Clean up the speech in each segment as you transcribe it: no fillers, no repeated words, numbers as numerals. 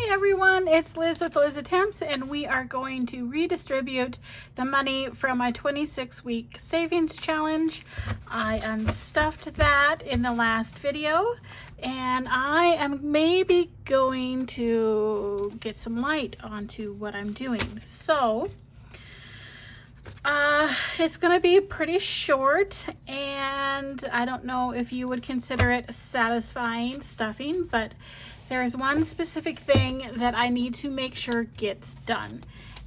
Hi everyone, it's Liz with Liz Attempts, and we are going to redistribute the money from my 26-week savings challenge. I unstuffed that in the last video, and I am maybe going to get some light onto what I'm doing. So it's going to be pretty short, and I don't know if you would consider it satisfying stuffing, but there's one specific thing that I need to make sure gets done,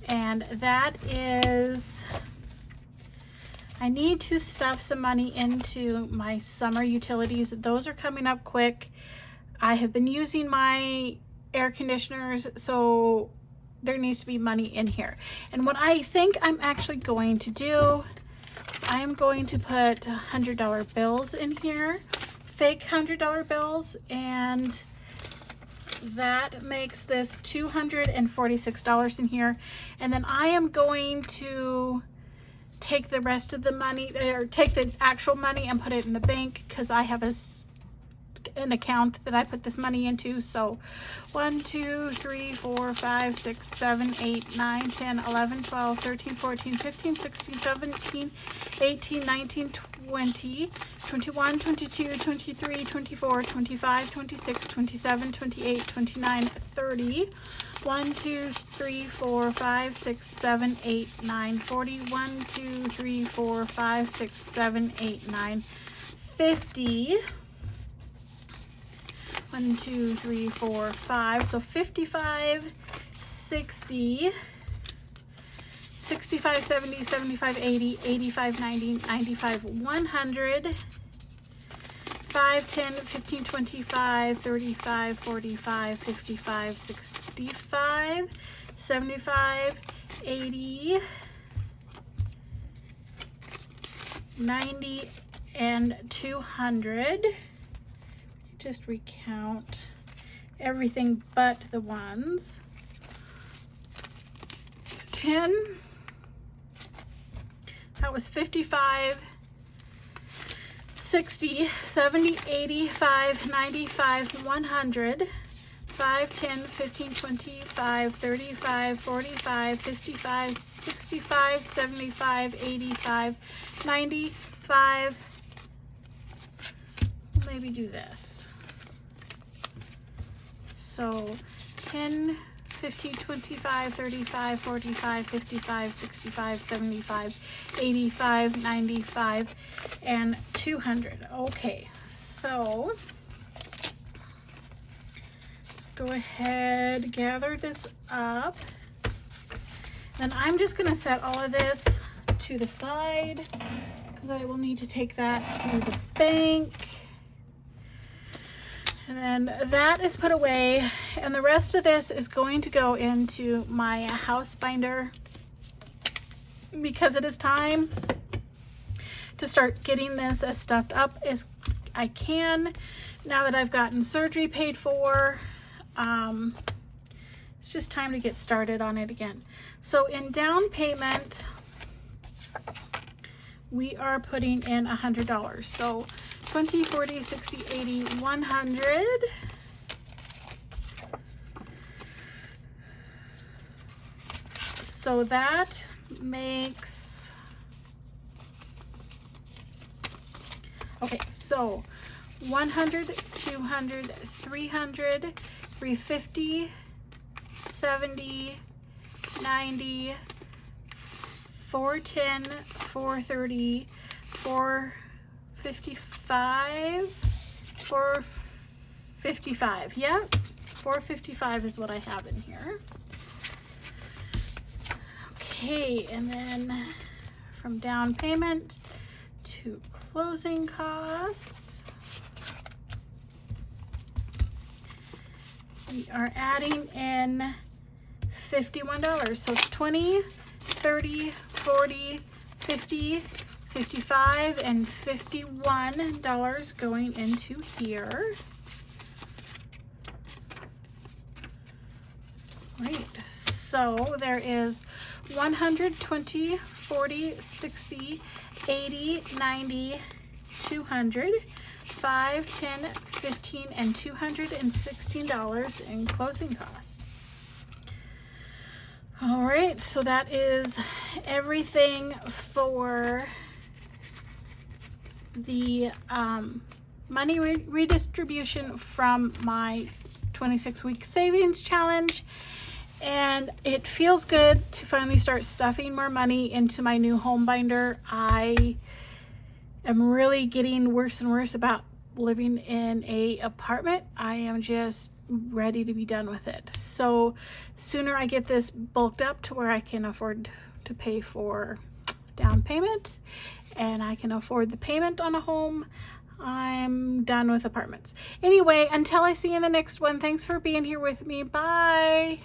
and that is I need to stuff some money into my summer utilities. Those are coming up quick. I have been using my air conditioners, so there needs to be money in here. And what I think I'm actually going to do is I am going to put $100 bills in here, fake $100 bills, and that makes this $246 in here. And then I am going to take the rest of the money, or take the actual money and put it in the bank, because I have an account that I put this money into. So 1 2 3 4 5 6 7 8 9 10 11 12 13 14 15 16 17 18 19 20 21 22 23 24 25 26 27 28 29 30 1 2 3 4 5 6 7 8 9 40 1 2 3 4 5 6 7 8 9 50. 1 2 3 4 5, so 55, 60, 65, 70, 75, 80, 85, 90, 95, 100, 5, 10, 15, 25, 35, 45, 55, 65, 75, 80, 90, and 200. Just recount everything but the ones. So 10, that was 55, 60, 70, 85, 95, 100, 5, 10, 15, 25, 35, 45, 55, 65, 75, 85, 95, maybe do this. So 10, 15, 25, 35, 45, 55, 65, 75, 85, 95, and 200. Okay, so let's go ahead, gather this up. Then I'm just going to set all of this to the side, because I will need to take that to the bank. And then that is put away, and the rest of this is going to go into my house binder, because it is time to start getting this as stuffed up as I can now that I've gotten surgery paid for. It's just time to get started on it again. So in down payment, we are putting in $100. So 20, 40, 60, 80, 100. So that makes, okay, so 100, 200, 300, 350, 70, 90, 410, 430, 455, 455, yeah, 455 is what I have in here. Okay, and then from down payment to closing costs, we are adding in $51. So 20, 30, 40, 50, 55, and $51 going into here. Right, so there is 120, 40, 60, 80, 90, 200, 5, 10, $215 and $216 in closing costs. All right, so that is everything for the money redistribution from my 26-week savings challenge. And it feels good to finally start stuffing more money into my new home binder. I am really getting worse and worse about living in a apartment. I am just ready to be done with it. So sooner I get this bulked up to where I can afford to pay for down payment and I can afford the payment on a home, I'm done with apartments. Anyway, until I see you in the next one, thanks for being here with me. Bye.